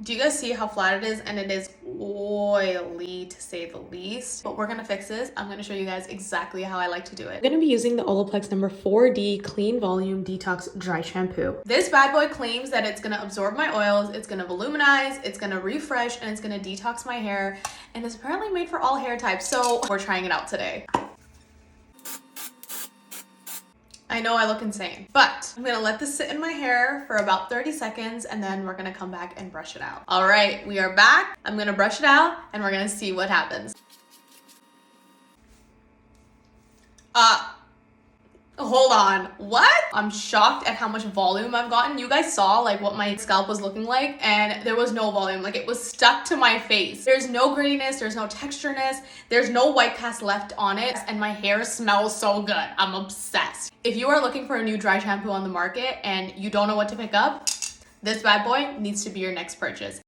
Do you guys see how flat it is? And it is oily to say the least. But we're gonna fix this. I'm gonna show you guys exactly how I like to do it. I'm gonna be using the Olaplex number 4D Clean Volume Detox Dry Shampoo. This bad boy claims that it's gonna absorb my oils, it's gonna voluminize, it's gonna refresh, and it's gonna detox my hair. And it's apparently made for all hair types. So we're trying it out today. I know I look insane, but I'm gonna let this sit in my hair for about 30 seconds and then we're gonna come back and brush it out. All right, we are back. I'm gonna brush it out and we're gonna see what happens. Hold on, what? I'm shocked at how much volume I've gotten. You guys saw like what my scalp was looking like and there was no volume, like it was stuck to my face. There's no grittiness, there's no textureness, there's no white cast left on it, and my hair smells so good. I'm obsessed. If you are looking for a new dry shampoo on the market and you don't know what to pick up, this bad boy needs to be your next purchase.